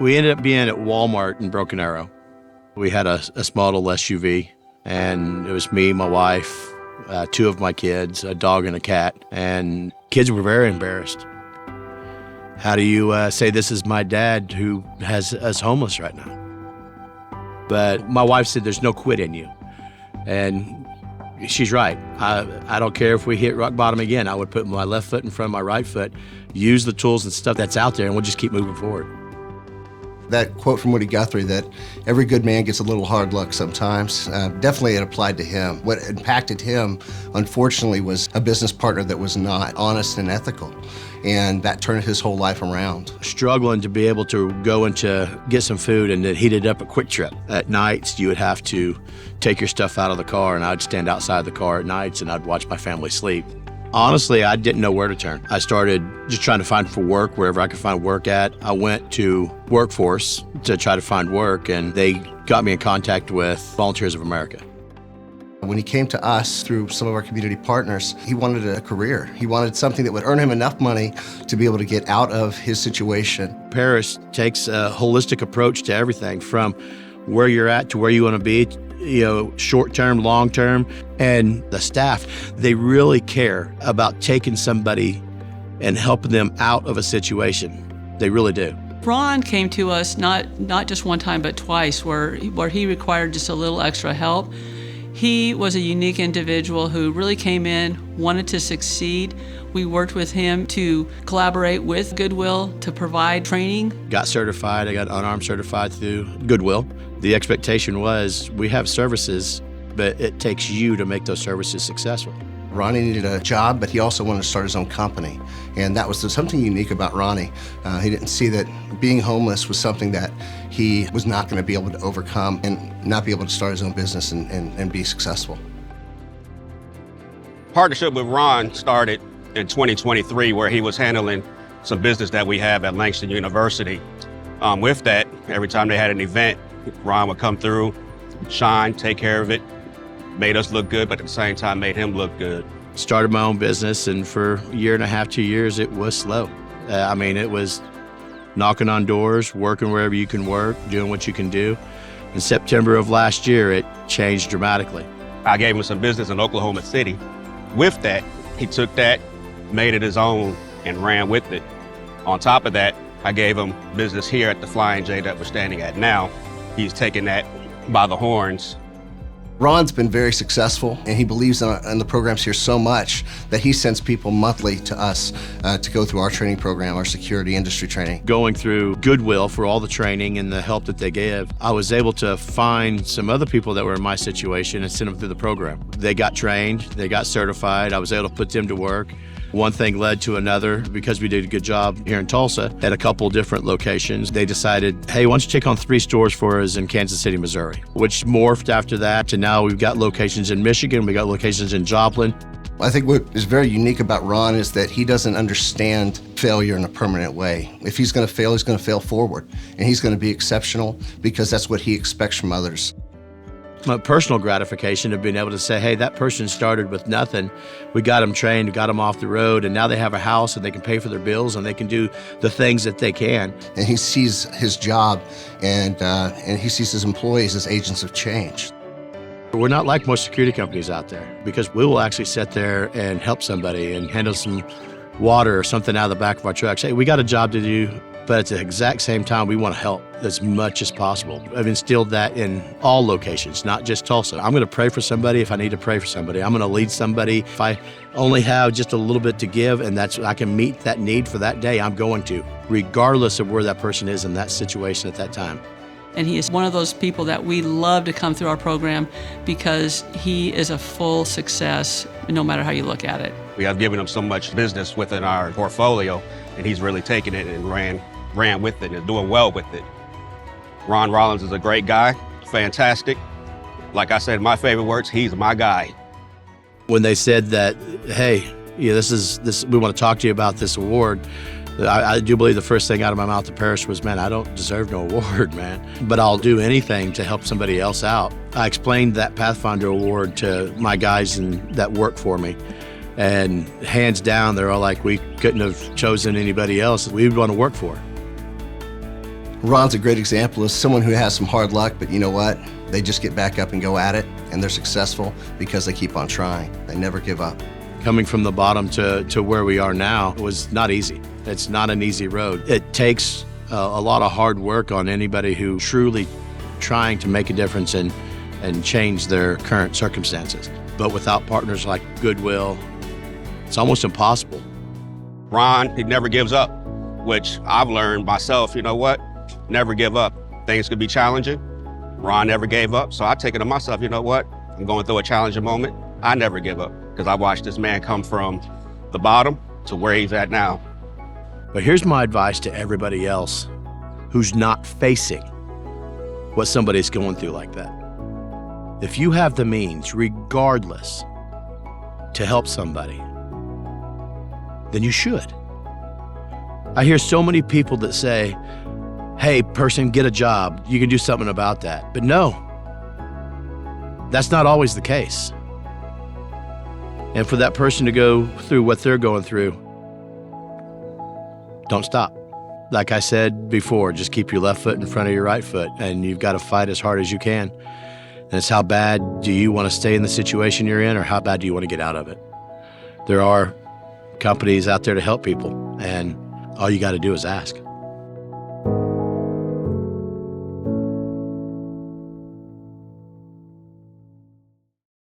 We ended up being at Walmart in Broken Arrow. We had a small little SUV, and it was me, my wife, two of my kids, a dog and a cat, and kids were very embarrassed. How do you say this is my dad who has us homeless right now? But my wife said, there's no quit in you. And she's right. I don't care if we hit rock bottom again. I would put my left foot in front of my right foot, use the tools and stuff that's out there, and we'll just keep moving forward. That quote from Woody Guthrie that every good man gets a little hard luck sometimes, definitely it applied to him. What impacted him, unfortunately, was a business partner that was not honest and ethical. And that turned his whole life around. Struggling to be able to go into get some food and then heat it up at Quick Trip. At nights, you would have to take your stuff out of the car, and I'd stand outside the car at nights and I'd watch my family sleep. Honestly, I didn't know where to turn. I started just trying to find for work wherever I could find work at. I went to Workforce to try to find work, and they got me in contact with Volunteers of America. When he came to us through some of our community partners, he wanted a career. He wanted something that would earn him enough money to be able to get out of his situation. Paris takes a holistic approach to everything, from where you're at to where you want to be, short-term, long-term. And the staff, they really care about taking somebody and helping them out of a situation. They really do. Ron came to us not just one time, but twice, where he required just a little extra help. He was a unique individual who really came in, wanted to succeed. We worked with him to collaborate with Goodwill to provide training. Got certified. I got unarmed certified through Goodwill. The expectation was we have services, but it takes you to make those services successful. Ronnie needed a job, but he also wanted to start his own company. And that was something unique about Ronnie. He didn't see that being homeless was something that he was not going to be able to overcome and not be able to start his own business and be successful. Partnership with Ron started in 2023, where he was handling some business that we have at Langston University. With that, every time they had an event, Ron would come through, shine, take care of it, made us look good, but at the same time made him look good. Started my own business, and for a year and a half, 2 years, it was slow. It was knocking on doors, working wherever you can work, doing what you can do. In September of last year, it changed dramatically. I gave him some business in Oklahoma City. With that, he took that, made it his own, and ran with it. On top of that, I gave him business here at the Flying J that we're standing at now. He's taken that by the horns. Ron's been very successful, and he believes in the programs here so much that he sends people monthly to us to go through our training program, our security industry training. Going through Goodwill for all the training and the help that they gave, I was able to find some other people that were in my situation and send them through the program. They got trained, they got certified, I was able to put them to work. One thing led to another. Because we did a good job here in Tulsa at a couple different locations, they decided, hey, why don't you take on 3 stores for us in Kansas City, Missouri, which morphed after that to now we've got locations in Michigan, we got locations in Joplin. I think what is very unique about Ron is that he doesn't understand failure in a permanent way. If he's going to fail forward, and he's going to be exceptional because that's what he expects from others. My personal gratification of being able to say, hey, that person started with nothing. We got them trained, we got them off the road, and now they have a house and they can pay for their bills and they can do the things that they can. And he sees his job and he sees his employees as agents of change. We're not like most security companies out there, because we will actually sit there and help somebody and handle some water or something out of the back of our trucks. Hey, we got a job to do, but at the exact same time, we want to help as much as possible. I've instilled that in all locations, not just Tulsa. I'm going to pray for somebody if I need to pray for somebody. I'm going to lead somebody. If I only have just a little bit to give and I can meet that need for that day, I'm going to, regardless of where that person is in that situation at that time. And he is one of those people that we love to come through our program because he is a full success, no matter how you look at it. We have given him so much business within our portfolio, and he's really taken it and ran with it and doing well with it. Ron Rollins is a great guy, fantastic. Like I said, my favorite words, he's my guy. When they said that, hey, this we want to talk to you about this award, I do believe the first thing out of my mouth to Paris was, man, I don't deserve no award, man, but I'll do anything to help somebody else out. I explained that Pathfinder award to my guys that work for me, and hands down, they're all like, we couldn't have chosen anybody else we would want to work for. Ron's a great example of someone who has some hard luck, but you know what? They just get back up and go at it, and they're successful because they keep on trying. They never give up. Coming from the bottom to where we are now was not easy. It's not an easy road. It takes a lot of hard work on anybody who truly trying to make a difference and change their current circumstances. But without partners like Goodwill, it's almost impossible. Ron, he never gives up, which I've learned myself, you know what? Never give up. Things could be challenging. Ron never gave up, so I take it to myself, you know what? I'm going through a challenging moment. I never give up, because I watched this man come from the bottom to where he's at now. But here's my advice to everybody else who's not facing what somebody's going through like that. If you have the means, regardless, to help somebody, then you should. I hear so many people that say, hey, person, get a job. You can do something about that. But no, that's not always the case. And for that person to go through what they're going through, don't stop. Like I said before, just keep your left foot in front of your right foot, and you've got to fight as hard as you can. And it's how bad do you want to stay in the situation you're in, or how bad do you want to get out of it? There are companies out there to help people, and all you got to do is ask.